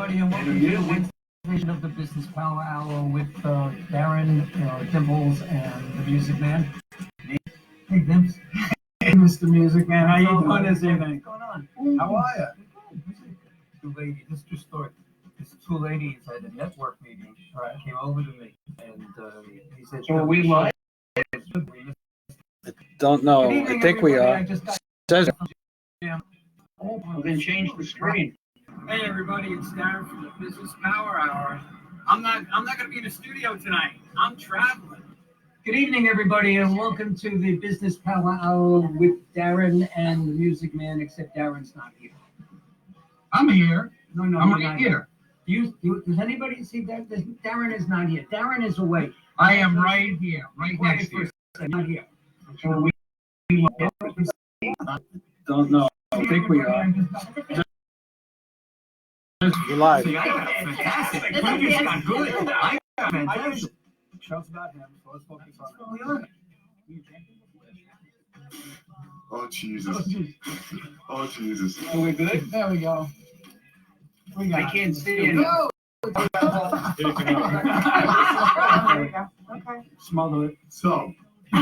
everybody, and welcome to the Wednesday edition of the Business Power Hour with Darren, Dimples, and the Music Man. Hey, Dimps. Hey, Mr. Music Man. How you doing this evening? What's going on? How are you? Two ladies. This true story. These two ladies at a network meeting came over to me, and he said, "So we live." Don't know. I think we are. Says. Well, then change the screen. Hey everybody, it's Darren from the Business Power Hour. I'm not going to be in the studio tonight. I'm traveling. Good evening, everybody, and welcome to the Business Power Hour with Darren and the Music Man. Except Darren's not here. I'm here. No, I'm you're right not here. Does anybody see that? Darren is not here. Darren is away. I am right here, right next to you. Not here. So we Don't know. I think we are. You're live. See, I got fantastic. You just got good. I got fantastic. Show's about him, so let's focus on it. Oh, Jesus. Oh, Jesus. Are we good? there we go. I can't see it. Okay. Smother it. So, I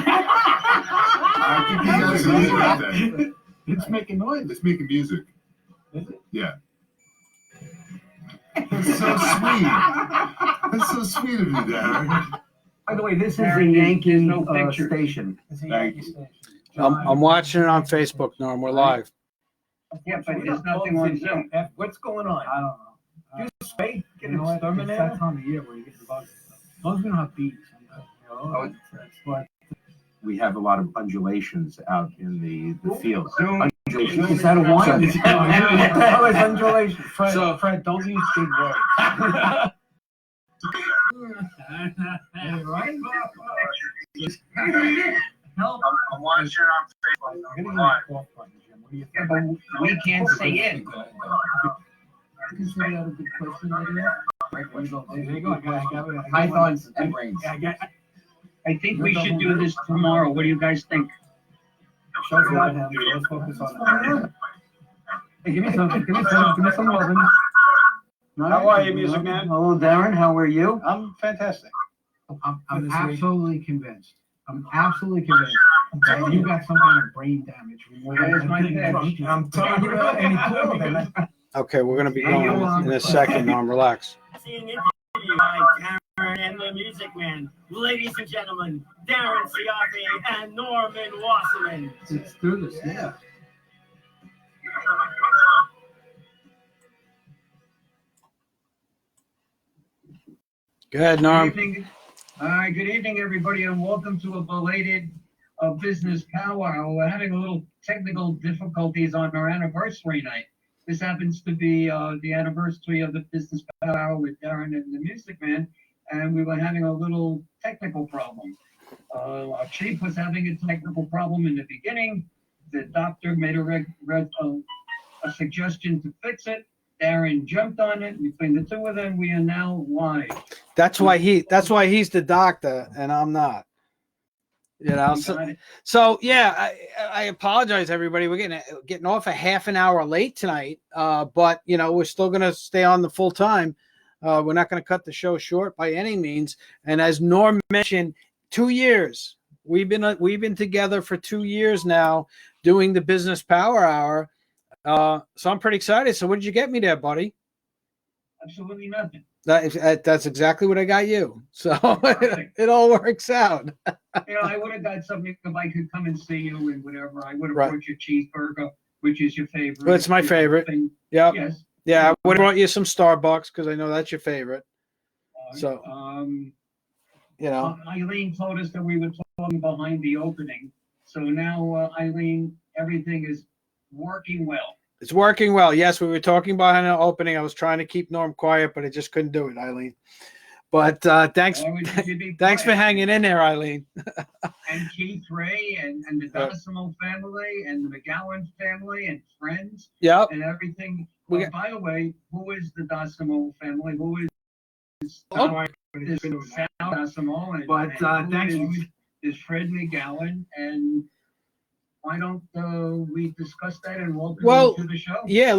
think you guys are really about that. It's making noise. It's making music. Is it? Yeah. That's so sweet. That's so sweet of you, Darren. By the way, this is Darren, the Yankee there's no picture. station. It's a Thank Yankee you. station. I'm watching it on Facebook, Norm. We're live. Yeah, but there's nothing on Zoom. What's going on? I don't know. Just wait. Get You know an what? exterminator. It's that time of year where you get the bugs. As long as we don't have bees. Oh, That's what. We have a lot of undulations out in the fields. Undulations. Is that a one? What the hell is undulation? Fred, don't use big words. Right? Help. I'm watching on Facebook. Yeah, but we can't see it. Consider that a good question, There you go. Pythons and brains. I think we should do this tomorrow. What do you guys think? Show's about him, so let's focus on it. Hey, give me some loving. How are you, Music Man? Hello, Darren. How are you? I'm fantastic. I'm absolutely convinced. I'm absolutely convinced that you got some kind of brain damage. There's my pitch. I'm telling you about any clue, then. Okay, we're gonna be going in a second, Norm. Relax. Seeing interview by Darren and the Music Man. Ladies and gentlemen, Darren Siafi and Norman Wasserman. Let's do this. Yeah. Go ahead, Norm. Good evening. All right, good evening, everybody, and welcome to a belated Business Power Hour. We're having a little technical difficulties on our anniversary night. This happens to be the anniversary of the Business Power Hour with Darren and the Music Man, and we were having a little technical problem. Our chief was having a technical problem in the beginning. The doctor made a suggestion to fix it. Darren jumped on it. Between the two of them, we are now live. That's why he's the doctor and I'm not. You know, so yeah, I apologize, everybody. We're getting off a half an hour late tonight, but you know we're still gonna stay on the full time. We're not gonna cut the show short by any means. And as Norm mentioned, 2 years we've been together for 2 years now doing the Business Power Hour. So I'm pretty excited. So what did you get me there, buddy? Absolutely nothing. That's exactly what I got you. So it all works out. I would have got something if I could come and see you and whatever. I would have Right. brought you cheeseburger, which is your favorite. Well, it's my favorite. Yeah. Yes. Yeah. I would have brought you some Starbucks because I know that's your favorite. So, you know. Eileen told us that we were talking behind the opening. So now, Eileen, everything is working well. It's working well. Yes, we were talking behind the opening. I was trying to keep Norm quiet, but I just couldn't do it, Eileen. But thanks for hanging in there, Eileen. And Keith Ray and the Docimo family and the McGowan family and friends. Yep. And everything. By the way, who is the Docimo family? Who is Sal Docimo? But thanks. Is Fred McGowan and why don't we discuss that and welcome Well, you to the show? Yeah,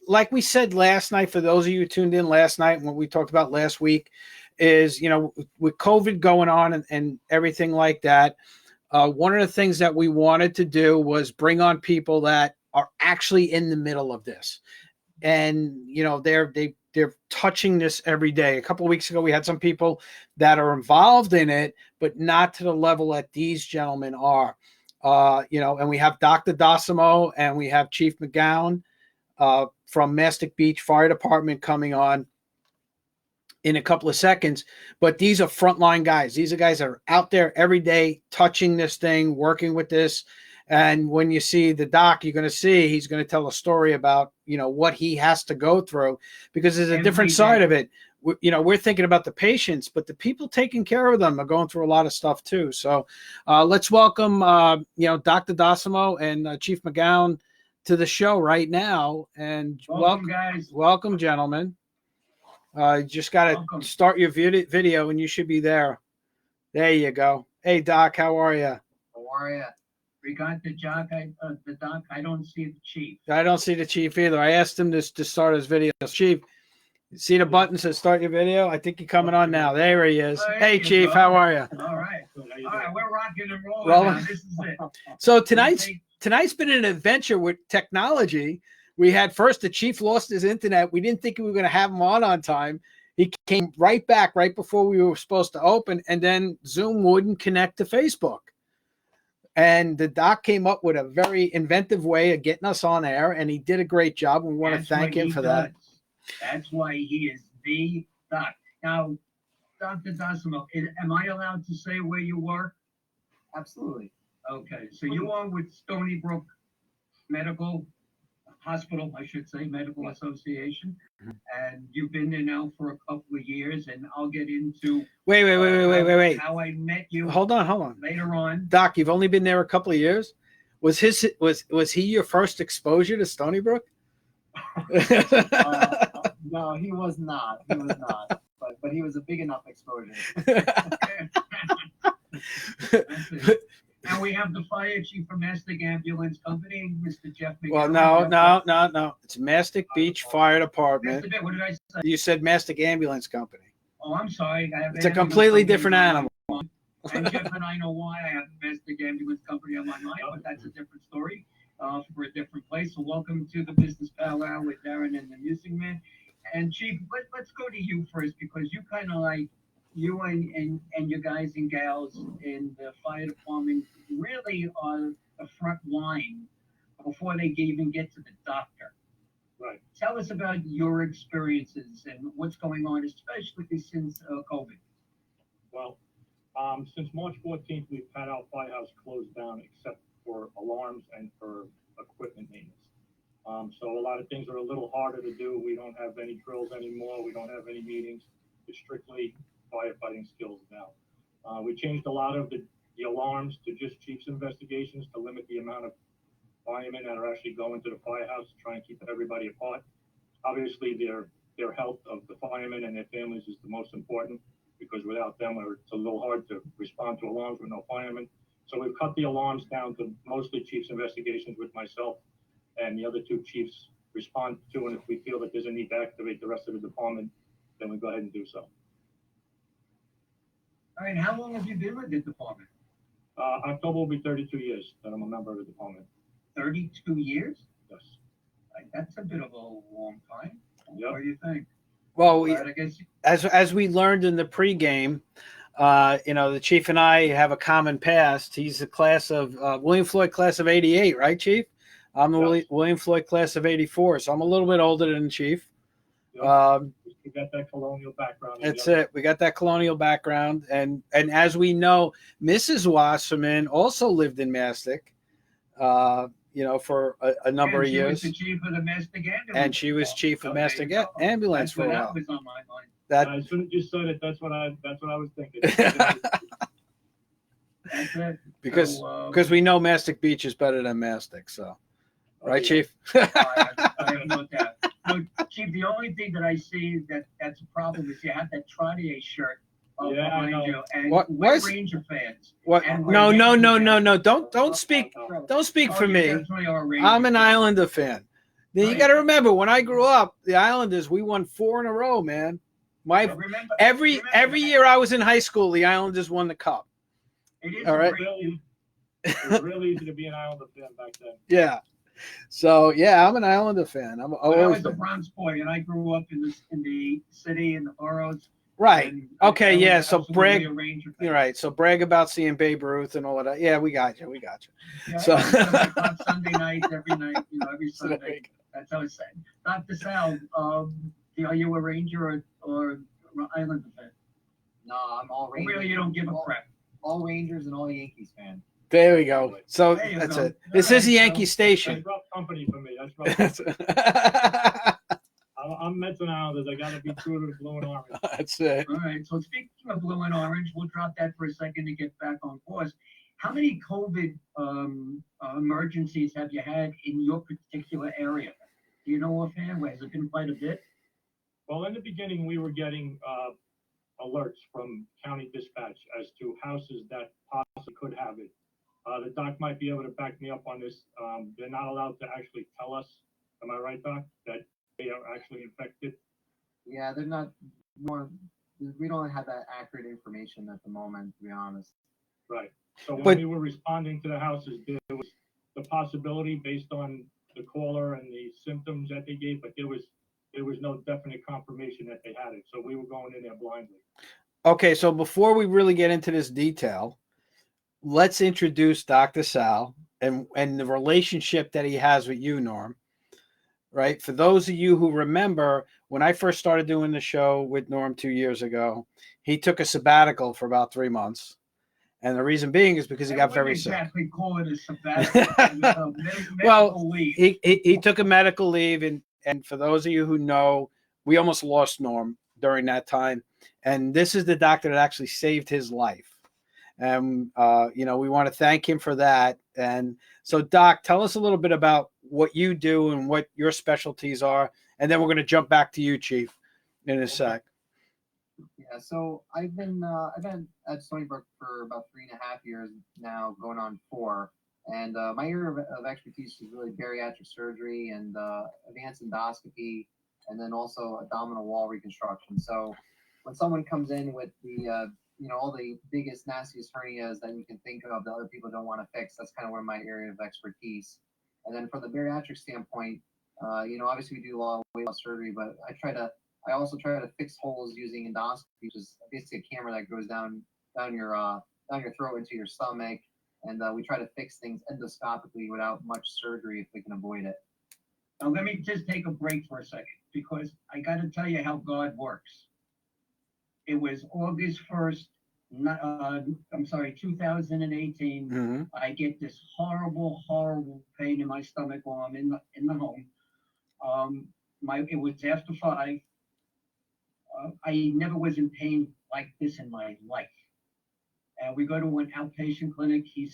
like we said last night, for those of you who tuned in last night, and what we talked about last week is, with COVID going on and everything like that, one of the things that we wanted to do was bring on people that are actually in the middle of this. And, they're touching this every day. A couple of weeks ago, we had some people that are involved in it, but not to the level that these gentlemen are. And we have Dr. Docimo and we have Chief McGown from Mastic Beach Fire Department coming on in a couple of seconds. But these are frontline guys. These are guys that are out there every day touching this thing, working with this. And when you see the doc, you're going to see he's going to tell a story about, what he has to go through, because there's a different side of it. We're thinking about the patients, but the people taking care of them are going through a lot of stuff too. So let's welcome, Dr. Docimo and Chief McGown to the show right now. And Welcome, guys. Welcome, gentlemen. You just got to start your video and you should be there. There you go. Hey, Doc, how are you? How are you? We got the doc. I don't see the chief. I don't see the chief either. I asked him to start his video. Chief, see the button says start your video? I think you're coming on now. There he is. Hey, Chief, how are you? All right. All right, we're rocking and rolling now. This is it. So tonight's been an adventure with technology. We had first the chief lost his internet. We didn't think we were going to have him on time. He came right back right before we were supposed to open, and then Zoom wouldn't connect to Facebook. And the doc came up with a very inventive way of getting us on air, and he did a great job. We want to thank him for that. That's why he is the doc. Now, Dr. Docimo, am I allowed to say where you work? Absolutely. Okay, so you are with Stony Brook Medical Hospital, I should say, Medical Association, and you've been there now for a couple of years, and I'll get into wait. how I met you. Hold on. Later on. Doc, you've only been there a couple of years. Was he your first exposure to Stony Brook? No, he was not. But he was a big enough exposure. Now we have the fire chief from Mastic Ambulance Company, Mr. Jeff McGown. Well, no. It's Mastic Beach Fire Department. What did I say? You said Mastic Ambulance Company. Oh, I'm sorry. It's a completely different animal. And Jeff and I know why I have the Mastic Ambulance Company on my mind, but that's a different story for a different place. So welcome to the Business Powwow with Darren and the Music Man. And Chief, let's go to you first, because you kind of like, you and your guys and gals in the fire department really are the front line before they even get to the doctor. Right. Tell us about your experiences and what's going on, especially since COVID. Well, since March 14th, we've had our firehouse closed down except for alarms and for equipment maintenance. So a lot of things are a little harder to do. We don't have any drills anymore. We don't have any meetings. It's strictly firefighting skills now. We changed a lot of the alarms to just chief's investigations to limit the amount of firemen that are actually going to the firehouse to try and keep everybody apart. Obviously, their health of the firemen and their families is the most important, because without them, it's a little hard to respond to alarms with no firemen. So we've cut the alarms down to mostly chief's investigations with myself, and the other two chiefs respond to, and if we feel that there's a need to activate the rest of the department, then we go ahead and do so. All right, how long have you been with the department? October will be 32 years that I'm a member of the department. 32 years? Yes. That's a bit of a long time. Yep. What do you think? Well, I guess as we learned in the pregame, the chief and I have a common past. He's a class of William Floyd class of '88, right, Chief? I'm a William Floyd class of '84, so I'm a little bit older than the Chief. Yep. We got that colonial background. That's it. We got that colonial background, and as we know, Mrs. Wasserman also lived in Mastic, for a number of years. She was the chief of the Mastic Ambulance. And she was chief of Mastic Ambulance for a while. That was on my mind. As soon as you said it, that's what I was thinking. That's it. Because we know Mastic Beach is better than Mastic, so right, Chief? I have no doubt. But Chief, the only thing that I see that's a problem is you have that Trottier shirt Yeah, I behind know. you, and What- we're what's- Ranger fans. What? And No, we're no, Yankee no, no, fans. no. Don't speak. Oh, Don't speak Oh, for you me. definitely are a Ranger I'm an fan. Islander fan. Then you Right. got to remember, when I grew up, the Islanders, we won 4 in a row, man. Remember, Every remember, year I was in high school, the Islanders won the cup. It is All right. great. It was real easy to be an Islander fan back then. Yeah. So yeah, I'm an Islander fan. I'm But I always was a been. Bronx boy, and I grew up in the city, in the boroughs. Right. and Okay, I was yeah, so absolutely brag- a Ranger fan. You're right. So brag about seeing Babe Ruth and all of that. Yeah, we got you. Yeah, So- Sunday nights, every night, every So there Sunday. you That's how it's said. Dr. Sal, are you a Ranger or Islander fan? No, I'm all Or Rangers. really, you don't give a crap. All Rangers and all Yankees fan. There we go. So There you that's go. it. This All is the right, Yankee so- Station. That's rough company for me. That's rough. I'm Mets and Islanders. I got to be true to the blue and orange. That's it. All right. So speaking of blue and orange, we'll drop that for a second to get back on course. How many COVID emergencies have you had in your particular area? Do you know offhand? Has it been quite a bit? Well, in the beginning, we were getting alerts from county dispatch as to houses that possibly could have it. The doc might be able to back me up on this. They're not allowed to actually tell us, am I right, Doc, that they are actually infected? Yeah, they're not more. We don't have that accurate information at the moment, to be honest. Right. So when But- we were responding to the houses, there was the possibility based on the caller and the symptoms that they gave, but there was no definite confirmation that they had it. So we were going in there blindly. Okay, so before we really get into this detail, let's introduce Dr. Sal and the relationship that he has with you, Norm. Right? For those of you who remember, when I first started doing the show with Norm 2 years ago, he took a sabbatical for about 3 months. And the reason being is because he got very sick. Exactly, call it a sabbatical. It was a medical Well, leave. He took a medical leave, and for those of you who know, we almost lost Norm during that time. And this is the doctor that actually saved his life. And we want to thank him for that. And so, Doc, tell us a little bit about what you do and what your specialties are, and then we're going to jump back to you, Chief, in a sec. Yeah, so I've been at Stony Brook for about 3.5 years now, going on 4. And my area of expertise is really bariatric surgery and advanced endoscopy, and then also abdominal wall reconstruction. So when someone comes in with the all the biggest, nastiest hernias that you can think of that other people don't want to fix, that's kind of one of my area of expertise. And then from the bariatric standpoint, obviously we do a lot of weight loss surgery, but I also try to fix holes using endoscopy, which is basically a camera that goes down your throat into your stomach, and we try to fix things endoscopically without much surgery if we can avoid it. Now, let me just take a break for a second, because I got to tell you how God works. It was August 1st, 2018. Mm-hmm. I get this horrible, horrible pain in my stomach while I'm in the home. It was after 5. I never was in pain like this in my life. We go to an outpatient clinic. He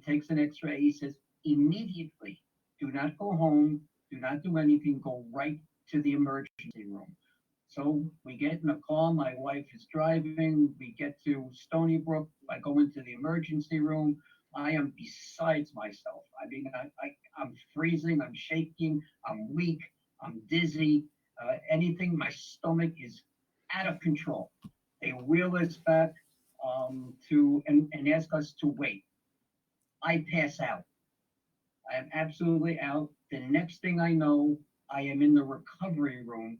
takes an X-ray. He says, immediately, do not go home, do not do anything, go right to the emergency room. So we get in a car. My wife is driving. We get to Stony Brook. I go into the emergency room. I am besides myself. I mean, I'm freezing. I'm shaking. I'm weak. I'm dizzy. Anything. My stomach is out of control. They wheel us back and ask us to wait. I pass out. I am absolutely out. The next thing I know, I am in the recovery room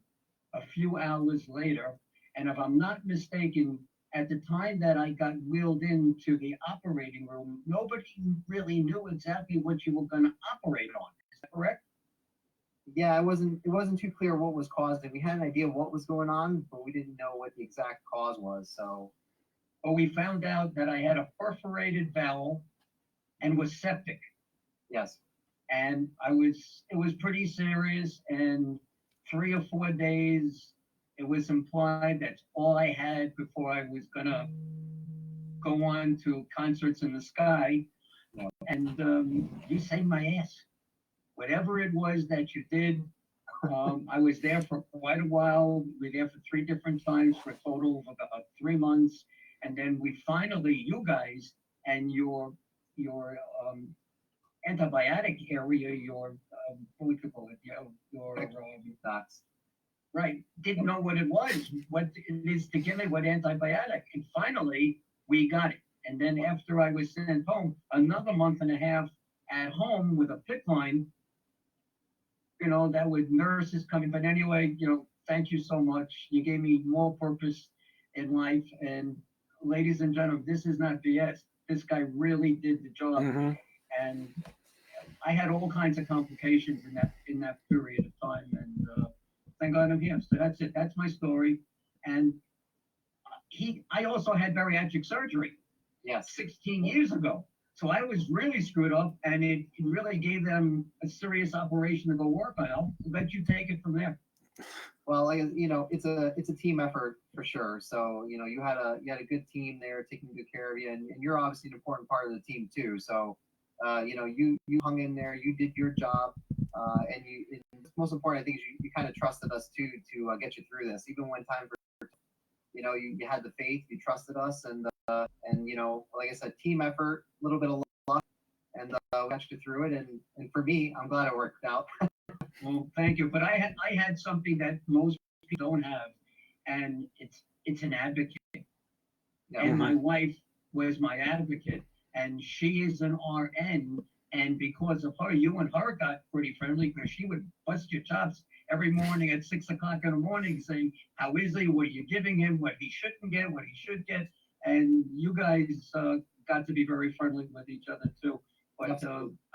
a few hours later. And if I'm not mistaken, at the time that I got wheeled into the operating room, nobody really knew exactly what you were going to operate on. Is that correct? Yeah, it wasn't too clear what was caused it. We had an idea of what was going on, but we didn't know what the exact cause was. So, But we found out that I had a perforated bowel and was septic. yes. And it was pretty serious. And 3 or 4 days, it was implied that's all I had before I was gonna go on to Concerts in the Sky. And you saved my ass. Whatever it was that you did, I was there for quite a while. We were there for 3 different times for a total of about 3 months. And then we finally, you guys and your antibiotic area, your what would you call it? Your That's right, didn't know what it was, what it is to give it, what antibiotic. And finally, we got it. And then after I was sent home, another month and a half at home with a PICC line, that with nurses coming. But anyway, thank you so much. You gave me more purpose in life. And ladies and gentlemen, this is not BS. This guy really did the job. Mm-hmm. And I had all kinds of complications in that period of time. And thank God I'm here. So that's it. That's my story. And I also had bariatric surgery. yes. 16 years ago. So I was really screwed up, and it really gave them a serious operation to go work on. I'll let you take it from there. Well, it's a team effort for sure. So you had a good team there taking good care of you, and you're obviously an important part of the team too. So you hung in there, you did your job, and the most important I think is you kind of trusted us too to get you through this, even when time for you had the faith, you trusted us, and like I said, team effort, a little bit of luck, and we got you through it. And for me, I'm glad it worked out. Well, thank you. But I had something that most people don't have, and it's an advocate. Yeah. And my wife was my advocate, and she is an RN. And because of her, you and her got pretty friendly because she would bust your chops every morning at 6 o'clock in the morning saying, how is he? What are you giving him? What he shouldn't get? What he should get? And you guys got to be very friendly with each other too. But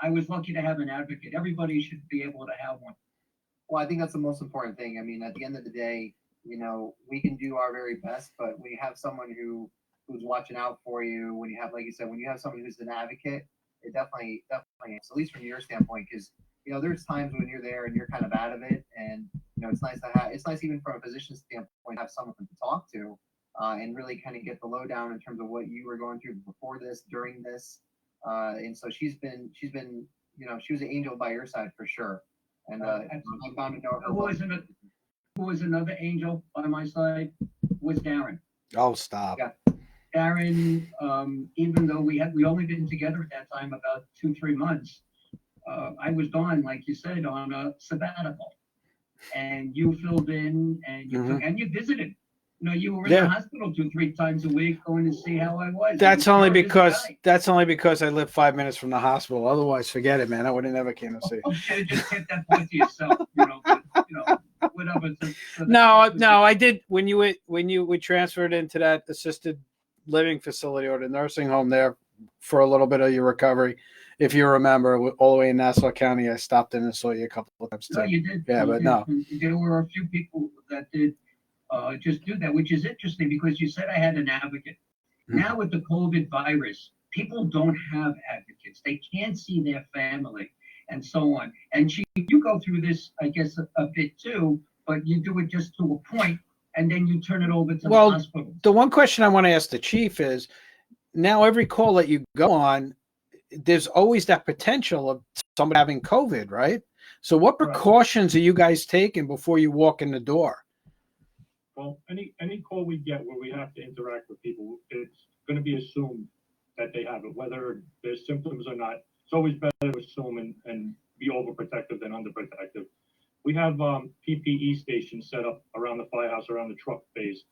I was lucky to have an advocate. Everybody should be able to have one. Well, I think that's the most important thing. I mean, at the end of the day, we can do our very best, but when you have someone who's watching out for you, when you have, like you said, when you have someone who's an advocate, it definitely is, at least from your standpoint, because there's times when you're there and you're kind of out of it, and it's nice even from a physician standpoint to have someone to talk to, and really kind of get the lowdown in terms of what you were going through before this, during this, and so she was an angel by your side for sure, and I found to know her. Who was another angel by my side was Darren. Oh, stop. Yeah. Darren, even though we only been together at that time about 2-3 months, I was gone, like you said, on a sabbatical, and you filled in, and you visited. You were in the hospital 2-3 times a week, going to see how I was. That's only because I live 5 minutes from the hospital. Otherwise, forget it, man. I would have never came to see. You should have just kept that point to yourself, whatever. No, I did when you were transferred into that assisted living facility or the nursing home there for a little bit of your recovery. If you remember, all the way in Nassau County, I stopped in and saw you a couple of times too. No, you did. Yeah, but no. There were a few people that did just do that, which is interesting because you said I had an advocate. Mm-hmm. Now with the COVID virus, people don't have advocates. They can't see their family and so on. And you go through this, I guess, a bit too, but you do it just to a point, and then you turn it over to the hospital. The one question I want to ask the chief is, now every call that you go on, there's always that potential of somebody having COVID, right? So what precautions are you guys taking before you walk in the door? Well, any call we get where we have to interact with people, it's going to be assumed that they have it, whether there's symptoms or not. It's always better to assume and be overprotective than underprotective. We have PPE stations set up around the firehouse, around the truck bays.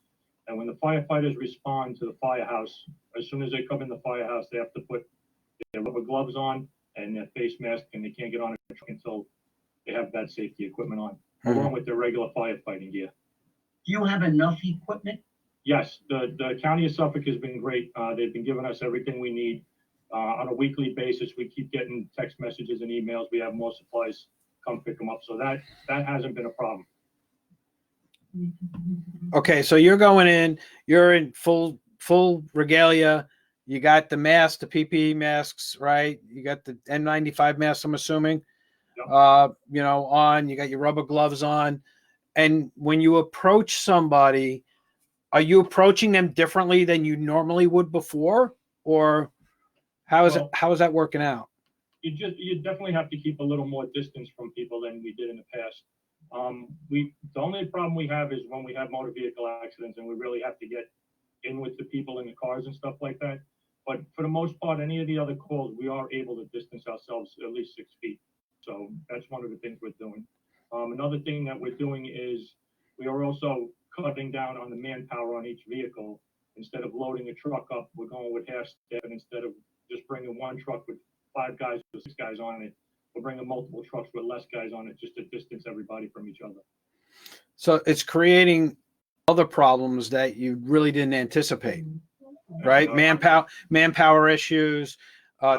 And when the firefighters respond to the firehouse, as soon as they come in the firehouse, they have to put their rubber gloves on and their face mask, and they can't get on a truck until they have that safety equipment on, along with their regular firefighting gear. Do you have enough equipment? Yes, the County of Suffolk has been great. They've been giving us everything we need. On a weekly basis, we keep getting text messages and emails. We have more supplies. Come pick them up. So that hasn't been a problem. Okay, so you're going in, you're in full regalia. You got the mask, the PPE masks, right? You got the N95 masks, I'm assuming. Yep. On. You got your rubber gloves on. And when you approach somebody, are you approaching them differently than you normally would before? Or how is that working out? You definitely have to keep a little more distance from people than we did in the past. The only problem we have is when we have motor vehicle accidents and we really have to get in with the people in the cars and stuff like that. But for the most part, any of the other calls, we are able to distance ourselves at least 6 feet. So that's one of the things we're doing. Another thing that we're doing is we are also cutting down on the manpower on each vehicle. Instead of loading a truck up, we're going with half staff, and instead of just bringing one truck with 5 guys or 6 guys on it, we're bringing multiple trucks with less guys on it just to distance everybody from each other. So it's creating other problems that you really didn't anticipate, right? Manpower issues,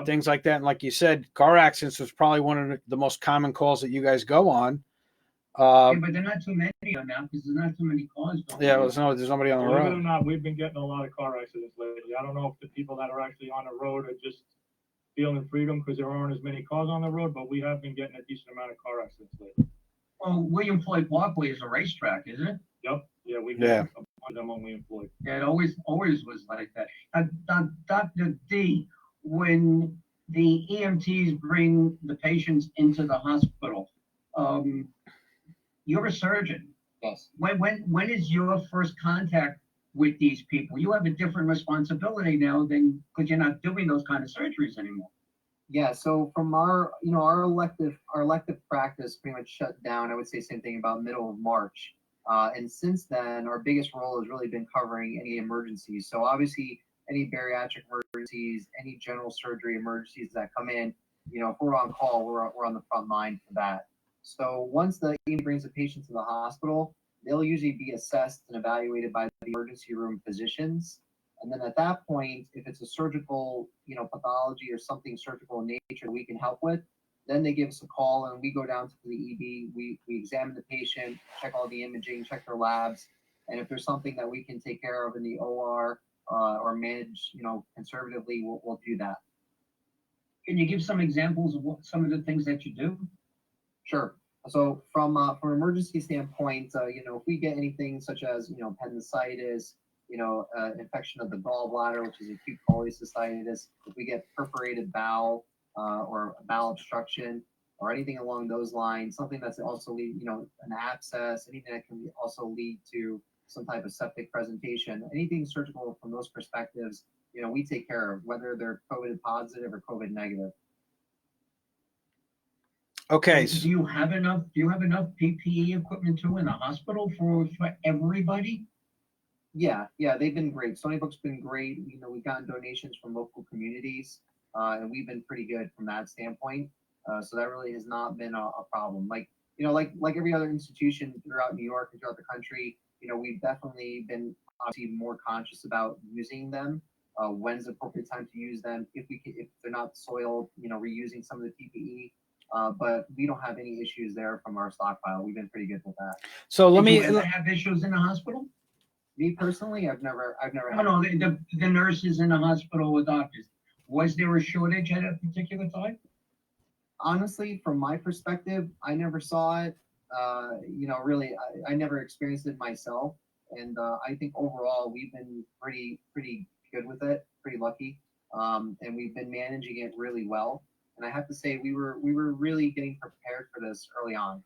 things like that. And like you said, car accidents was probably one of the most common calls that you guys go on. Yeah, but there are not too many on now because there's not too many cars. Yeah, there's nobody on the Believe it or road. not, we've been getting a lot of car accidents lately. I don't know if the people that are actually on the road are just feeling freedom because there aren't as many cars on the road, but we have been getting a decent amount of car accidents lately. Well, William Floyd Parkway is a racetrack, isn't it? Yep. Yeah, we get a bunch of them when we employ. Yeah, it always was like that. Dr. D, when the EMTs bring the patients into the hospital, you're a surgeon. Yes. When is your first contact with these people? You have a different responsibility now than because you're not doing those kind of surgeries anymore. Yeah, so from our elective practice pretty much shut down. I would say same thing about middle of March. And since then, our biggest role has really been covering any emergencies. So obviously, any bariatric emergencies, any general surgery emergencies that come in, if we're on call, we're on the front line for that. So once the EMT brings a patient to the hospital, they'll usually be assessed and evaluated by the emergency room physicians. And then at that point, if it's a surgical, pathology or something surgical in nature we can help with, then they give us a call and we go down to the ED. We examine the patient, check all the imaging, check their labs, and if there's something that we can take care of in the OR or manage, conservatively, we'll do that. Can you give some examples of some of the things that you do? Sure. So from an emergency standpoint, if we get anything such as appendicitis, infection of the gallbladder, which is acute cholecystitis, if we get perforated bowel or bowel obstruction or anything along those lines, something that's also lead, an abscess, anything that can also lead to some type of septic presentation, anything surgical from those perspectives, we take care of, whether they're COVID positive or COVID negative. Okay. Do you have enough PPE equipment too in the hospital for everybody? Yeah, they've been great. Stony Brook's been great. We've gotten donations from local communities, and we've been pretty good from that standpoint. So that really has not been a problem. Like every other institution throughout New York and throughout the country, we've definitely been obviously more conscious about using them. When's the appropriate time to use them? If they're not soiled, reusing some of the PPE. But we don't have any issues there from our stockpile. We've been pretty good with that. So let me. Did you ever have issues in the hospital? Me personally, I've never had. No, the nurses in the hospital or doctors. Was there a shortage at a particular time? Honestly, from my perspective, I never saw it. Really, I never experienced it myself, and I think overall we've been pretty good with it, pretty lucky, and we've been managing it really well. And I have to say, we were really getting prepared for this early on,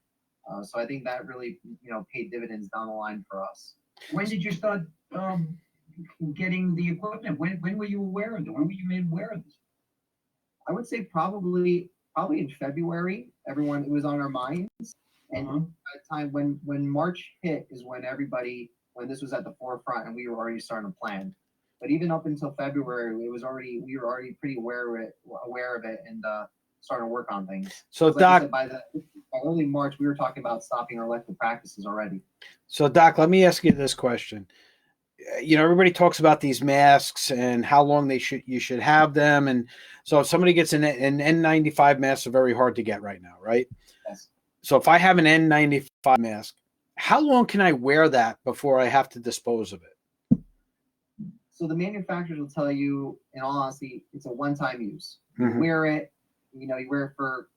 so I think that really paid dividends down the line for us. When did you start getting the equipment? When were you aware of it? When were you made aware of this? I would say probably in February. It was on our minds, and at the time when March hit is when this was at the forefront and we were already starting to plan. But even up until February, we were already pretty aware of it and starting to work on things. So like Doc, said, by early March, we were talking about stopping our elective practices already. So Doc, let me ask you this question. Everybody talks about these masks and how long you should have them, and so if somebody gets an N95 mask, they're very hard to get right now, right? Yes. So if I have an N95 mask, how long can I wear that before I have to dispose of it? So the manufacturers will tell you, in all honesty, it's a one-time use. Mm-hmm. You wear it, you wear it for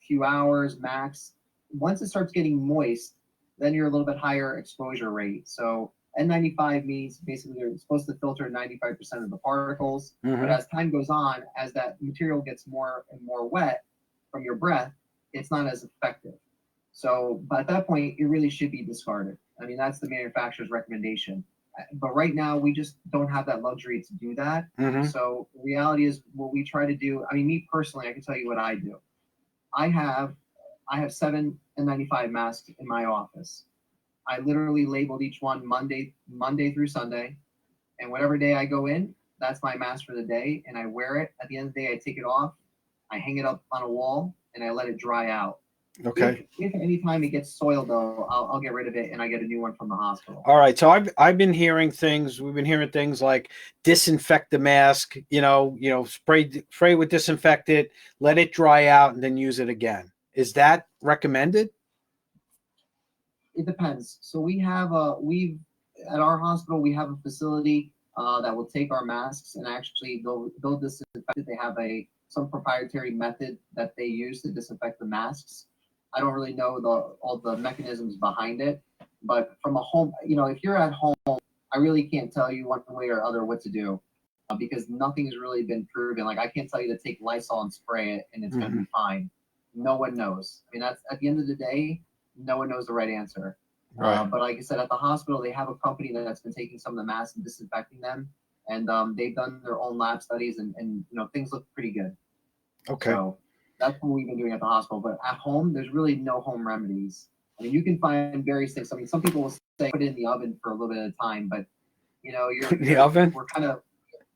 a few hours max. Once it starts getting moist, then you're a little bit higher exposure rate. So N95 means basically you're supposed to filter 95% of the particles. Mm-hmm. But as time goes on, as that material gets more and more wet from your breath, it's not as effective. So, but at that point, it really should be discarded. I mean, that's the manufacturer's recommendation. But right now, we just don't have that luxury to do that. Mm-hmm. So the reality is, what we try to do. I mean, me personally, I can tell you what I do. I have 7 N95 masks in my office. I literally labeled each one Monday through Sunday, and whatever day I go in, that's my mask for the day, and I wear it. At the end of the day, I take it off, I hang it up on a wall, and I let it dry out. Okay. If any time it gets soiled though, I'll get rid of it and I get a new one from the hospital. All right. So I've been hearing things. We've been hearing things like disinfect the mask. Spray with disinfectant, let it dry out, and then use it again. Is that recommended? It depends. So at our hospital we have a facility that will take our masks and actually they'll disinfect it. They have some proprietary method that they use to disinfect the masks. I don't really know all the mechanisms behind it, but from a home, if you're at home, I really can't tell you one way or other what to do because nothing has really been proven. Like I can't tell you to take Lysol and spray it and it's going to be fine. No one knows. I mean, that's at the end of the day, no one knows the right answer. Right. But like I said, at the hospital, they have a company that's been taking some of the masks and disinfecting them, and they've done their own lab studies, and things look pretty good. Okay. So that's what we've been doing at the hospital. But at home, there's really no home remedies. I mean, you can find various things. I mean, some people will say put it in the oven for a little bit of time, but The oven.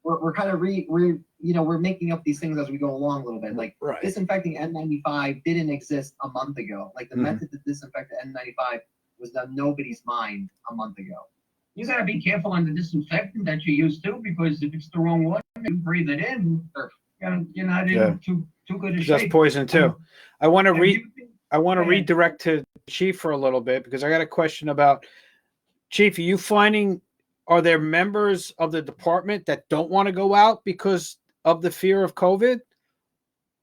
We're making up these things as we go along a little bit. Like Right. disinfecting N95 didn't exist a month ago. Like the method to disinfect the N95 was on nobody's mind a month ago. You gotta be careful on the disinfectant that you use too, because if it's the wrong one, you breathe it in, you're not in too good a shape. That's poison too. I want to Go ahead. redirect to Chief for a little bit because I got a question about Chief. Are you finding, are there members of the department that don't want to go out because of the fear of COVID?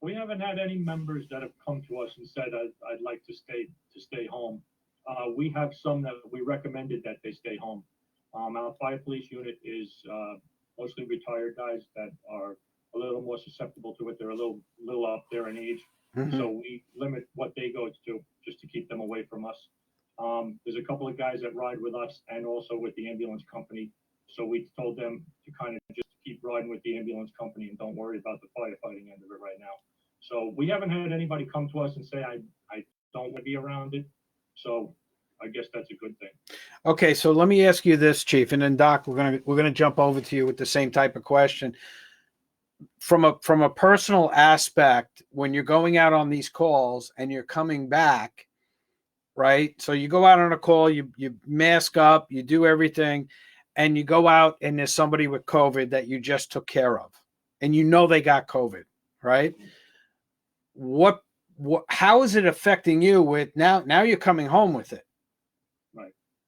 We haven't had any members that have come to us and said, I'd like to stay home. We have some that we recommended that they stay home. Our fire police unit is mostly retired guys that are a little more susceptible to it. They're a little up there in age. So we limit what they go to just to keep them away from us. There's a couple of guys that ride with us and also with the ambulance company. So we told them to kind of just keep riding with the ambulance company and don't worry about the firefighting end of it right now. So we haven't had anybody come to us and say, I don't want to be around it. So I guess that's a good thing. Okay, so let me ask you this, Chief, and then Doc, we're gonna jump over to you with the same type of question. From a personal aspect, when you're going out on these calls and you're coming back, right? So you go out on a call, you mask up, you do everything, and you go out and there's somebody with COVID that you just took care of, and they got COVID, right? How is it affecting you with now you're coming home with it?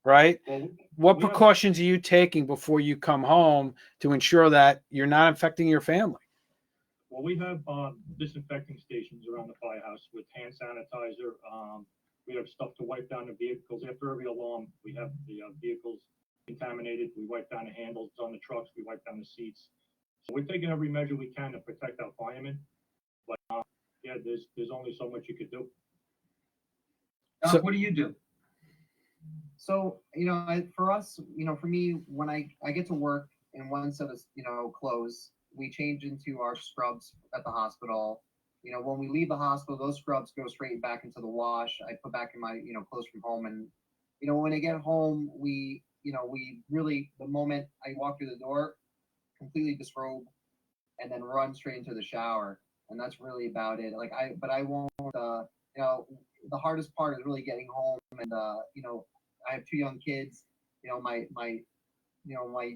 Right? Well, what precautions are you taking before you come home to ensure that you're not infecting your family? Well, we have disinfecting stations around the firehouse with hand sanitizer. We have stuff to wipe down the vehicles. After every alarm, we have the vehicles contaminated. We wipe down the handles on the trucks. We wipe down the seats. So we're taking every measure we can to protect our firemen. But there's only so much you could do. Doc, what do you do? So, for us, for me, when I get to work in one set of, clothes, we change into our scrubs at the hospital. When we leave the hospital, those scrubs go straight back into the wash. I put back in my, clothes from home. And, when I get home, we really, the moment I walk through the door, completely disrobe and then run straight into the shower. And that's really about it. But I won't, the hardest part is really getting home. And, I have 2 young kids. My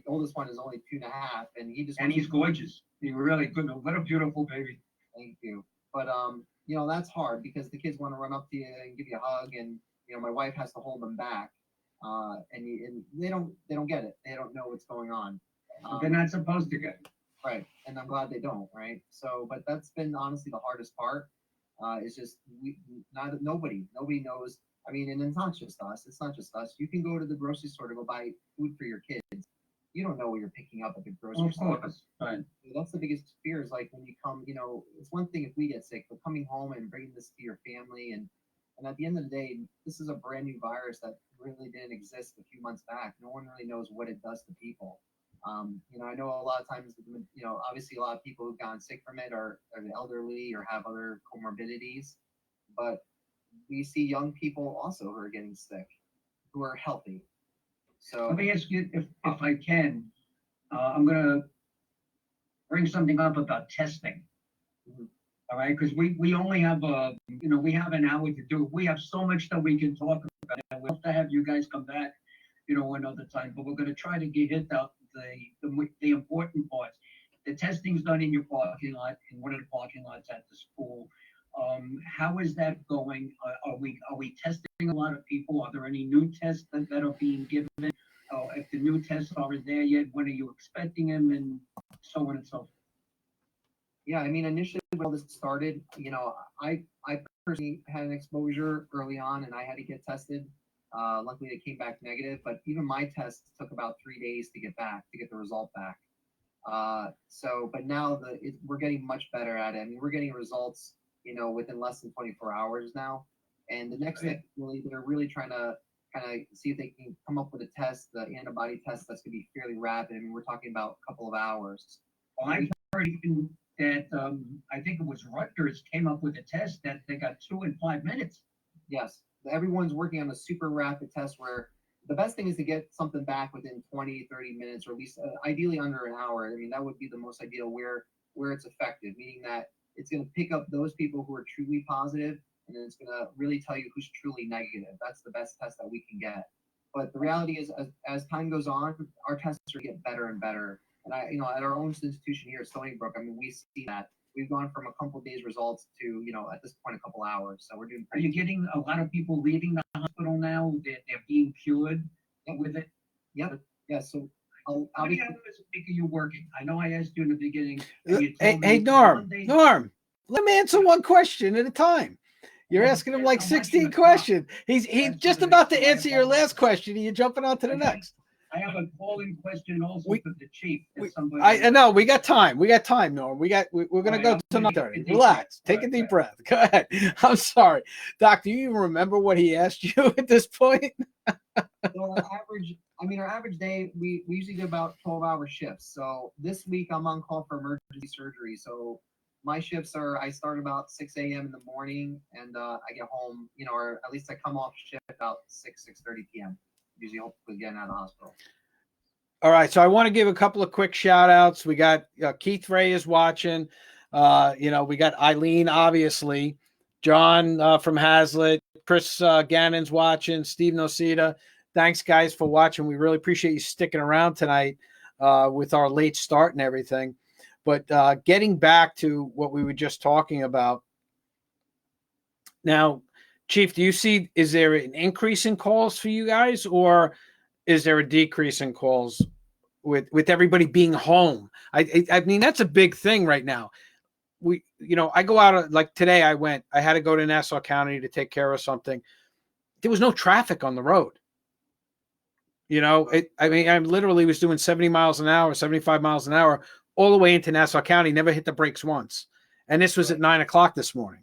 oldest one is only 2.5, and he's gorgeous. He's really good. What a beautiful baby. Thank you. But that's hard because the kids want to run up to you and give you a hug, and my wife has to hold them back. And they don't get it. They don't know what's going on. They're not supposed to get it. Right, and I'm glad they don't. Right. So, but that's been honestly the hardest part. Is just nobody knows. I mean, and it's not just us. It's not just us. You can go to the grocery store to go buy food for your kids. You don't know what you're picking up at the grocery store. Right. That's the biggest fear is like when you come, it's one thing if we get sick, but coming home and bringing this to your family and, And at the end of the day, this is a brand new virus that really didn't exist a few months back. No one really knows what it does to people. I know a lot of times, obviously a lot of people who've gotten sick from it are the elderly or have other comorbidities, but we see young people also who are getting sick, who are healthy. So Let me ask you if I can. I'm going to bring something up about testing. All right, because we only have we have an hour to do it. We have so much that we can talk about. And we'll have to have you guys come back, another time. But we're going to try to hit the important parts. The testing's done in your parking lot, in one of the parking lots at the school. How is that going? Are we testing a lot of people? Are there any new tests that are being given? If the new tests aren't there yet, when are you expecting them, and so on and so forth? yeah, I mean, initially when all this started, I personally had an exposure early on, and I had to get tested. Luckily, they came back negative, but even my test took about 3 days to get the result back. But now we're getting much better at it. I mean, we're getting results, within less than 24 hours now. And the next step, they're really trying to kind of see if they can come up with a test, the antibody test that's going to be fairly rapid. I mean, we're talking about a couple of hours. Well, I've heard even that I think it was Rutgers came up with a test that they got 2 in 5 minutes. Yes, everyone's working on a super rapid test where the best thing is to get something back within 20, 30 minutes, or at least ideally under an hour. I mean, that would be the most ideal where it's effective, meaning that it's going to pick up those people who are truly positive, and then it's going to really tell you who's truly negative. That's the best test that we can get. But the reality is, as time goes on, our tests are getting better and better. And at our own institution here at Stony Brook, I mean, we see that we've gone from a couple of days results to, at this point, a couple hours. So we're doing. Are you getting a lot of people leaving the hospital now? They're being cured with it? Yep. Yeah. So how many hours a week are you working? I know I asked you in the beginning. Hey, Norm, let me answer one question at a time. You're asking him like 16 questions. He's just about to answer your last question, and you're jumping on to the next. I have a calling question also for the chief. I know we got time. We got time, Norm. We're gonna go to 9:30. Relax. Take a deep breath. Go ahead. I'm sorry, Doc. Do you even remember what he asked you at this point? Well, our average day, we usually do about 12-hour shifts. So this week I'm on call for emergency surgery. So my shifts I start about 6 a.m. in the morning, and I get home, or at least I come off shift about 6:30 p.m. Usually hopefully getting out of the hospital. All right. So I want to give a couple of quick shout outs. We got Keith Ray is watching. We got Eileen, obviously, John from Hazlitt, Chris Gannon's watching, Steve Nocita. Thanks, guys, for watching. We really appreciate you sticking around tonight with our late start and everything. But getting back to what we were just talking about. Now, Chief, do you see, is there an increase in calls for you guys, or is there a decrease in calls with everybody being home? I mean, that's a big thing right now. I go out, like today I had to go to Nassau County to take care of something. There was no traffic on the road. I literally was doing 70 miles an hour, 75 miles an hour all the way into Nassau County, never hit the brakes once. And this was at 9:00 this morning,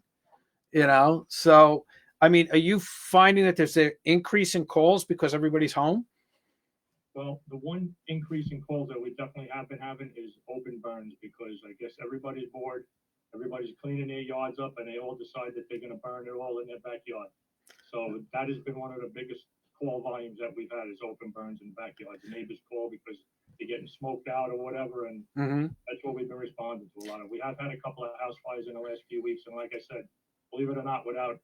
so I mean, are you finding that there's an increase in calls because everybody's home? Well, the one increase in calls that we definitely have been having is open burns, because I guess everybody's bored, everybody's cleaning their yards up, and they all decide that they're going to burn it all in their backyard. So that has been one of the biggest call volumes that we've had, is open burns in the backyard. The neighbors call because they're getting smoked out or whatever, and that's what we've been responding to a lot of. We have had a couple of house fires in the last few weeks, and like I said, believe it or not, without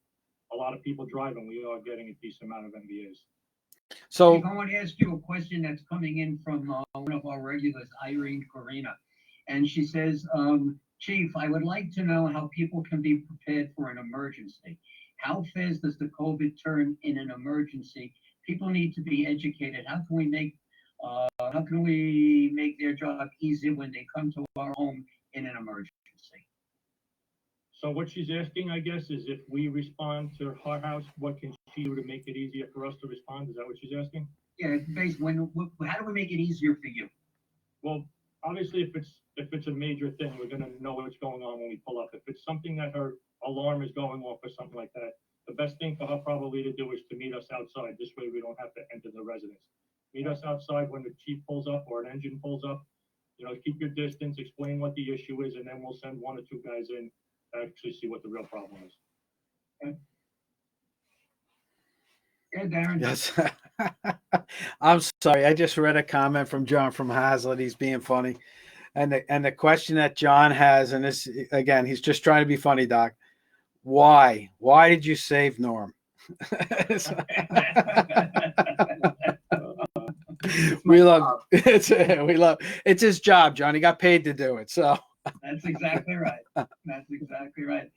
a lot of people driving, we are getting a decent amount of MBAs. So I want to ask you a question that's coming in from one of our regulars, Irene Corina. And she says, Chief, I would like to know how people can be prepared for an emergency. How fast does the COVID turn in an emergency? People need to be educated. How can we make their job easier when they come to our home in an emergency? So what she's asking, I guess, is if we respond to her house, what can she do to make it easier for us to respond? Is that what she's asking? Yeah, basically, how do we make it easier for you? Well, obviously, if it's a major thing, we're going to know what's going on when we pull up. If it's something that her alarm is going off or something like that, the best thing for her probably to do is to meet us outside. This way we don't have to enter the residence. Meet us outside when the chief pulls up or an engine pulls up. You know, keep your distance, explain what the issue is, and then we'll send 1 or 2 guys in to actually see what the real problem is. Yeah, Darren. Yes. I'm sorry. I just read a comment from John from Hazlitt. He's being funny. And the question that John has, and this again, he's just trying to be funny, Doc. Why? Why did you save Norm? We love it's his job, John. He got paid to do it. So That's exactly right. That's exactly right.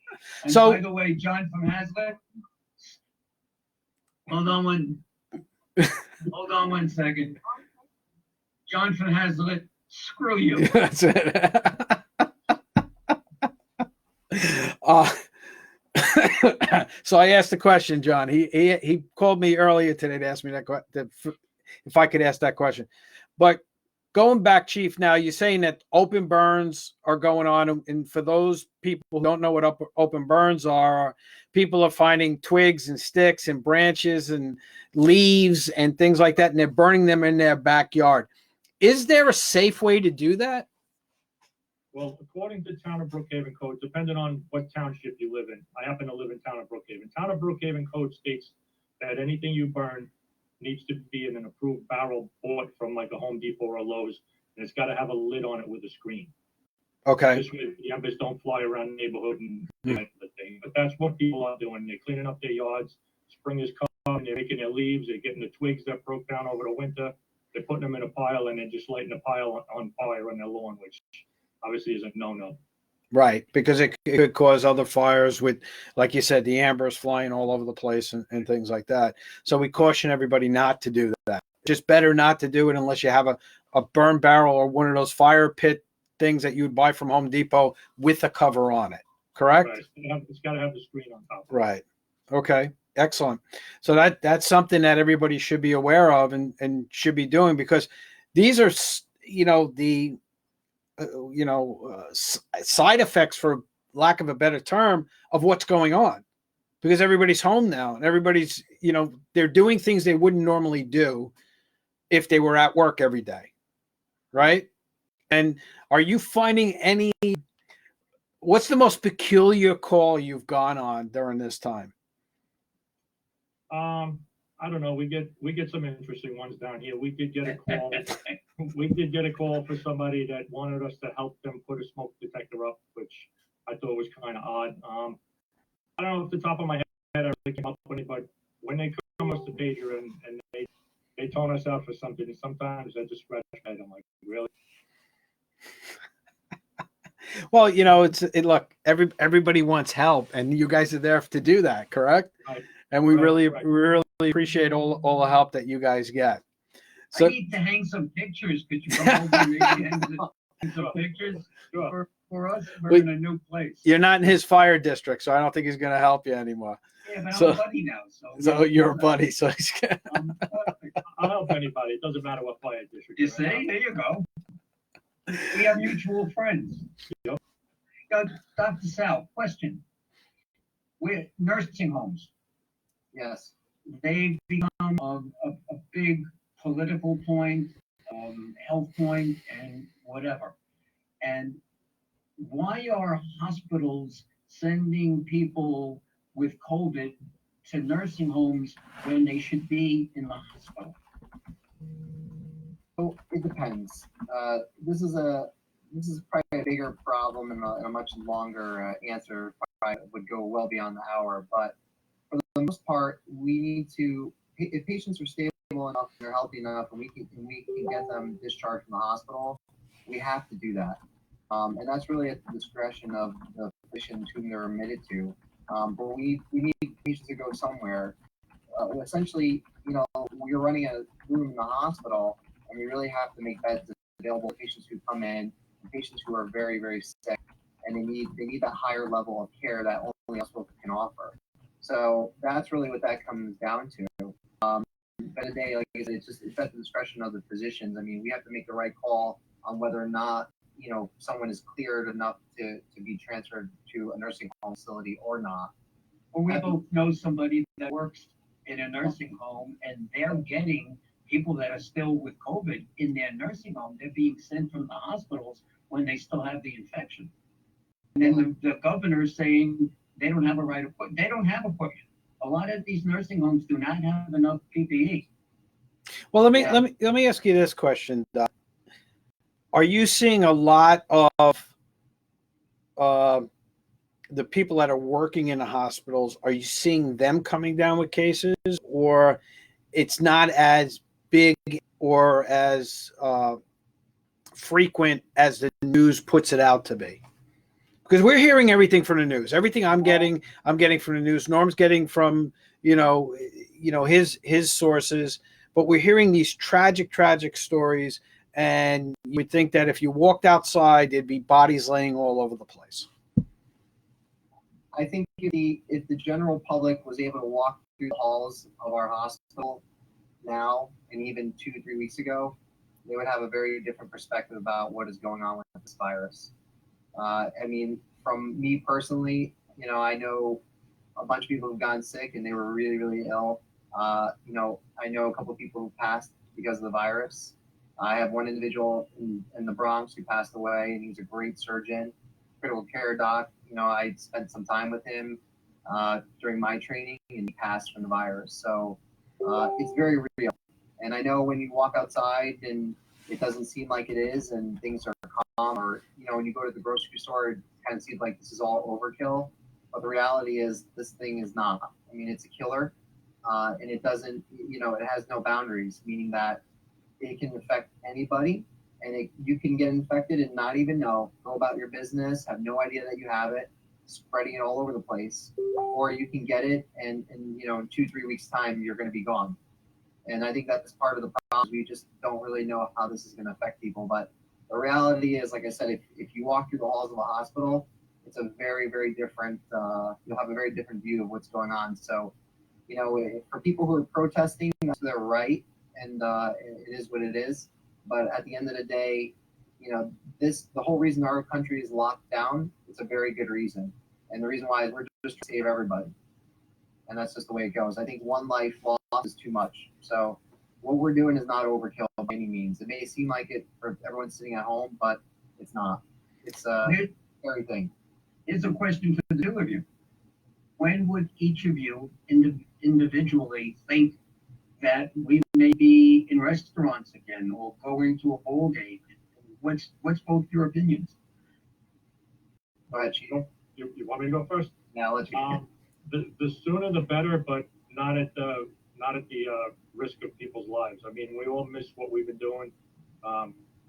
And So- by the way, John from Hazlitt, hold on one second. John from Hazlitt, screw you. that's it. So I asked the question, John. He called me earlier today to ask me if I could ask that question. But going back, Chief, now you're saying that open burns are going on, and for those people who don't know what open burns are, people are finding twigs and sticks and branches and leaves and things like that, and they're burning them in their backyard. Is there a safe way to do that? Well, according to Town of Brookhaven Code, depending on what township you live in, I happen to live in Town of Brookhaven. Town of Brookhaven Code states that anything you burn needs to be in an approved barrel bought from like a Home Depot or a Lowe's, and it's got to have a lid on it with a screen. Okay. This way the embers don't fly around the neighborhood and that kind of thing. But that's what people are doing. They're cleaning up their yards. Spring is coming. They're making their leaves. They're getting the twigs that broke down over the winter. They're putting them in a pile and then just lighting the pile on fire on their lawn, which obviously is a no-no. Right, because it could cause other fires with, like you said, the ambers flying all over the place and things like that. So we caution everybody not to do that. Just better not to do it unless you have a burn barrel or one of those fire pit things that you would buy from Home Depot with a cover on it. Correct? Right. It's got to have the screen on top. Right. Okay. Excellent. So that's something that everybody should be aware of and should be doing, because these are, the side effects, for lack of a better term, of what's going on, because everybody's home now and everybody's, they're doing things they wouldn't normally do if they were at work every day. Right. And are you finding what's the most peculiar call you've gone on during this time? I don't know. We get some interesting ones down here. We did get a call. We did get a call for somebody that wanted us to help them put a smoke detector up, which I thought was kind of odd. I don't know off the top of my head I really came up with it, but when they come us to pager and they tone us out for something, and sometimes I just scratch my head. I'm like, really? Well, look, everybody wants help, and you guys are there to do that, correct? Right. And we really Right. appreciate all the help that you guys get. I So need to hang some pictures. Could you come over and maybe hang some pictures Sure. for us? We're in a new place. you're not in his fire district, so I don't think he's going to help you anymore. Yeah, but So- I'm a buddy now. So you're a buddy. So he's Perfect. I'll help anybody. It doesn't matter what fire district. You you're see, in. there you go. We have mutual friends. Yep. Dr. Sal, question. We're nursing homes. Yes. They've become a big political point, health point, and whatever. And why are hospitals sending people with COVID to nursing homes when they should be in the hospital? So it depends. This is probably a bigger problem and a much longer answer. Probably would go well beyond the hour, but for the most part, we need to. If patients are stable enough, and they're healthy enough, and we can get them discharged from the hospital, we have to do that. And that's really at the discretion of the physicians whom they're admitted to. But we need patients to go somewhere. Essentially, we're running a room in the hospital, and we really have to make beds available to patients who come in, and patients who are very, very sick, and they need that higher level of care that only hospital can offer. So that's really what that comes down to. But today, like I said, it's at the discretion of the physicians. I mean, we have to make the right call on whether or not someone is cleared enough to be transferred to a nursing home facility or not. Well, we both know somebody that works in a nursing home, and they're getting people that are still with COVID in their nursing home. They're being sent from the hospitals when they still have the infection. And then the governor's saying they don't have a right of they don't have equipment. A lot of these nursing homes do not have enough PPE. Well, let me ask you this question, Doc. Are you seeing a lot of the people that are working in the hospitals? Are you seeing them coming down with cases, or it's not as big or as frequent as the news puts it out to be? Because we're hearing everything from the news. Everything I'm getting from the news. Norm's getting from his sources. But we're hearing these tragic stories, and you would think that if you walked outside, there'd be bodies laying all over the place. I think if the general public was able to walk through the halls of our hospital now, and even 2-3 weeks ago, they would have a very different perspective about what is going on with this virus. I mean, from me personally, I know a bunch of people who've gotten sick and they were really, really ill. I know a couple of people who passed because of the virus. I have one individual in the Bronx who passed away, and he was a great surgeon, critical care doc. I spent some time with him during my training, and he passed from the virus. So it's very real. And I know when you walk outside and it doesn't seem like it is, and things are calm, or when you go to the grocery store, it kind of seems like this is all overkill. But the reality is, this thing is not. I mean, it's a killer, and it doesn't. It has no boundaries, meaning that it can affect anybody, and you can get infected and not even know, go about your business, have no idea that you have it, spreading it all over the place, or you can get it and in 2-3 weeks time, you're going to be gone. And I think that's part of the problem. We just don't really know how this is going to affect people. But the reality is, like I said, if you walk through the halls of a hospital, it's a very, very different, you'll have a very different view of what's going on. So, for people who are protesting, that's their right, and it is what it is. But at the end of the day, the whole reason our country is locked down, it's a very good reason. And the reason why is we're just trying to save everybody. And that's just the way it goes. I think one life lost is too much. So what we're doing is not overkill by any means. It may seem like it for everyone sitting at home, but it's not. It's a scary thing. Here's a question for the two of you. When would each of you individually think that we may be in restaurants again or going to a bowl game? What's both your opinions? Go ahead, Chico. You want me to go first? Yeah, I'll let you. The sooner the better, but not at the risk of people's lives. I mean, we all miss what we've been doing. I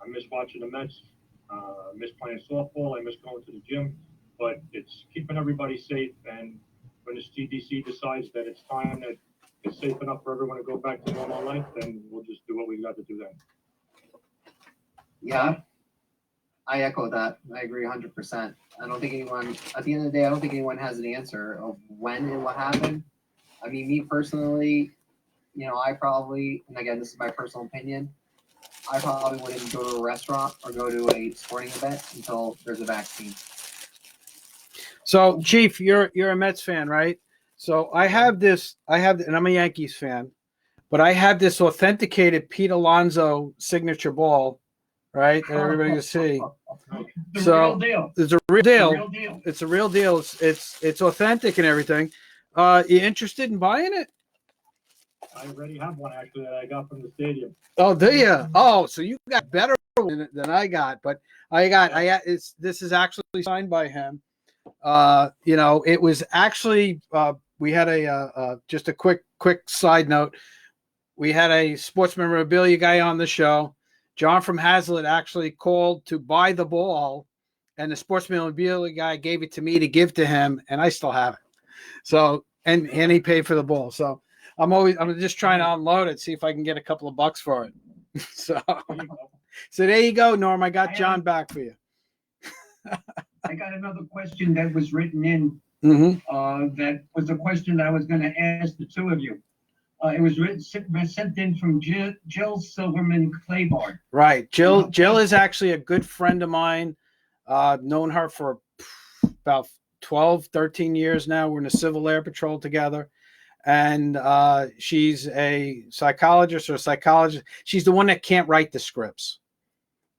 miss watching the Mets. I miss playing softball. I miss going to the gym. But it's keeping everybody safe. And when the CDC decides that it's time that it's safe enough for everyone to go back to normal life, then we'll just do what we got to do then. Yeah, I echo that. I agree 100%. I don't think anyone, at the end of the day, I don't think anyone has an answer of when and what happened. I mean, me personally, I probably, and again, this is my personal opinion, I probably wouldn't go to a restaurant or go to a sporting event until there's a vaccine. So, Chief, you're a Mets fan, right? So and I'm a Yankees fan, but I have this authenticated Pete Alonso signature ball, right? That everybody can see. Real deal. It's a real deal. Real deal. It's a real deal. It's authentic and everything. You interested in buying it? I already have one actually that I got from the stadium. Oh, do you? Oh, so you got better than I got, but this is actually signed by him. It was actually we had just a quick side note. We had a sports memorabilia guy on the show. John from Hazlitt actually called to buy the ball, and the sports memorabilia guy gave it to me to give to him, and I still have it. So and he paid for the ball. So I'm just trying to unload it, see if I can get a couple of bucks for it. So there you go, Norm. I got John back for you. I got another question that was written in. That was a question that I was going to ask the two of you. It was sent in from Jill Silverman Claiborne. Right. Jill is actually a good friend of mine. Known her for about 12, 13 years now. We're in the Civil Air Patrol together. And she's a psychologist or a psychologist. She's the one that can't write the scripts.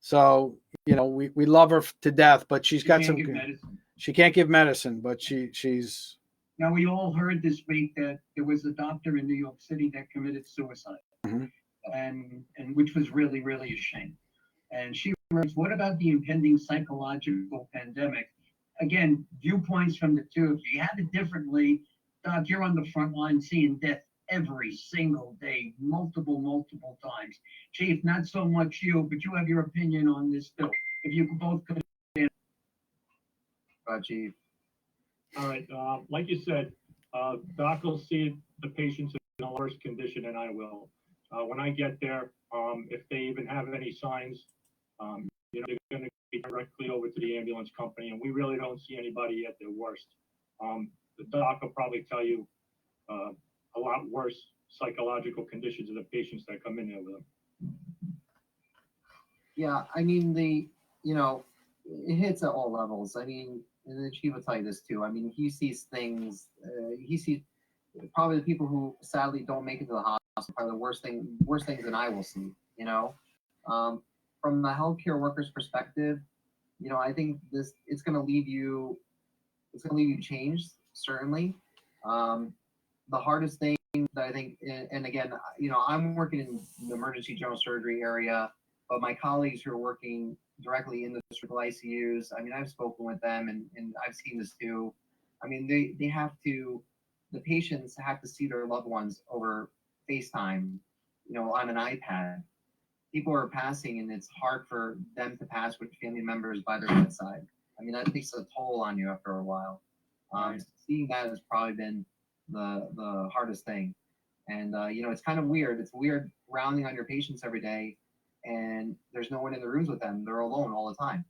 So, you know, we love her to death, but she's got some. She can't give medicine, but she's. Now, we all heard this week that there was a doctor in New York City that committed suicide, Mm-hmm. and which was really, really a shame. And she writes, what about the impending psychological pandemic? Again, viewpoints from the two of you. You have it differently. Doc, you're on the front line seeing death every single day, multiple times. Chief, not so much you, but you have your opinion on this too. If you could both come in. Chief. All right, like you said, Doc will see the patients in a worse condition than I will. When I get there, if they even have any signs, you know, they're going to be directly over to the ambulance company, and we really don't see anybody at their worst. The doc will probably tell you a lot worse psychological conditions of the patients that come in there with them. Yeah, I mean, it hits at all levels. I mean, and the chief will tell you this too. I mean, he sees things, he sees probably the people who sadly don't make it to the hospital, probably the worst things than I will see, you know. From the healthcare workers' perspective, you know, I think it's going to leave you changed, certainly. The hardest thing that I think, and again, you know, I'm working in the emergency general surgery area, but my colleagues who are working directly in the surgical ICUs, I mean, I've spoken with them and I've seen this too. I mean, the patients have to see their loved ones over FaceTime, you know, on an iPad. People are passing and it's hard for them to pass with family members by their bedside. I mean, that takes a toll on you after a while. Seeing that has probably been the hardest thing. And, you know, it's kind of weird. It's weird rounding on your patients every day and there's no one in the rooms with them. They're alone all the time.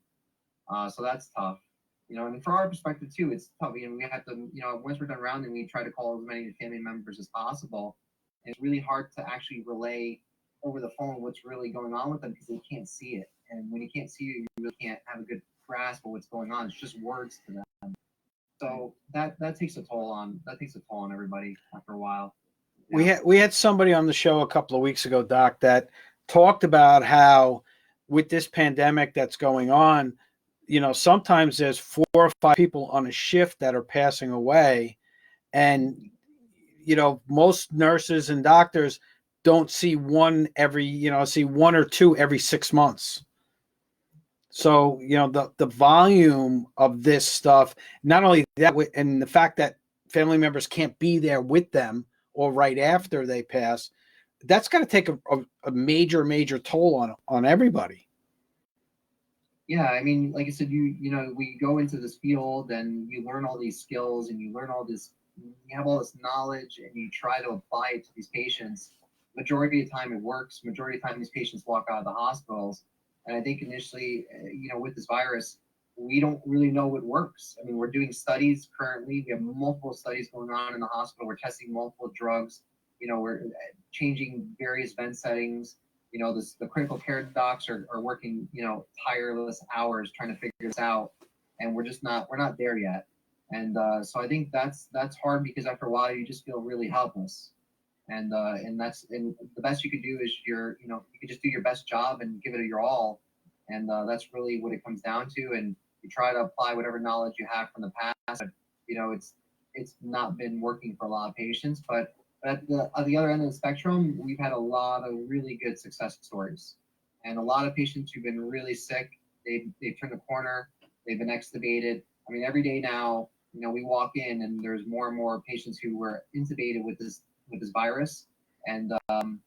So that's tough. You know, and from our perspective too, it's tough. You know, we have to, you know, once we're done rounding, we try to call as many family members as possible. And it's really hard to actually relay over the phone what's really going on with them because they can't see it. And when you can't see it, you really can't have a good grasp of what's going on. It's just words to them. So that takes a toll on everybody after a while. Yeah. We had somebody on the show a couple of weeks ago, Doc, that talked about how with this pandemic that's going on, you know, sometimes there's 4 or 5 people on a shift that are passing away. And, you know, most nurses and doctors don't see one see 1 or 2 every 6 months. So, you know, the volume of this stuff, not only that, and the fact that family members can't be there with them or right after they pass, that's got to take a major toll on everybody. Yeah, I mean, like I said, you know, we go into this field and you learn all these skills and you learn all this, you have all this knowledge and you try to apply it to these patients. Majority of the time it works. Majority of the time these patients walk out of the hospitals. And I think initially, you know, with this virus, we don't really know what works. I mean, we're doing studies currently. We have multiple studies going on in the hospital. We're testing multiple drugs. You know, we're changing various vent settings. You know, the critical care docs are working, you know, tireless hours trying to figure this out. And we're not there yet. And so I think that's hard because after a while you just feel really helpless. And the best you can do is you can just do your best job and give it your all. And that's really what it comes down to. And you try to apply whatever knowledge you have from the past. But, you know, it's not been working for a lot of patients, but at the other end of the spectrum, we've had a lot of really good success stories, and a lot of patients who've been really sick. They've turned the corner. They've been extubated. I mean, every day now, you know, we walk in and there's more and more patients who were intubated with this virus, and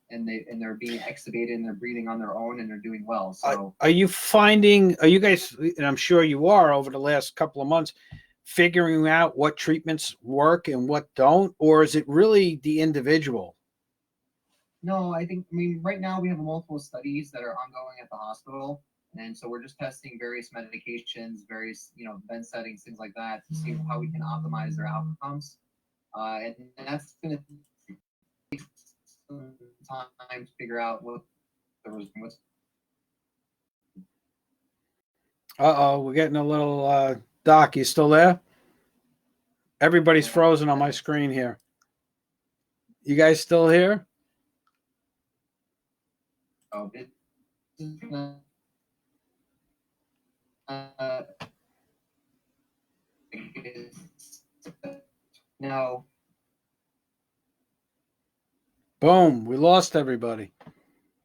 they're being extubated and they're breathing on their own and they're doing well. So, are you guys, and I'm sure you are, over the last couple of months, figuring out what treatments work and what don't, or is it really the individual? No, I mean, right now we have multiple studies that are ongoing at the hospital. And so we're just testing various medications, various, you know, vent settings, things like that to see how we can optimize their outcomes. And that's going to take some time to figure out what's. We're getting a little, Doc, you still there? Everybody's frozen on my screen here. You guys still here? Oh, uh, no. Boom. We lost everybody.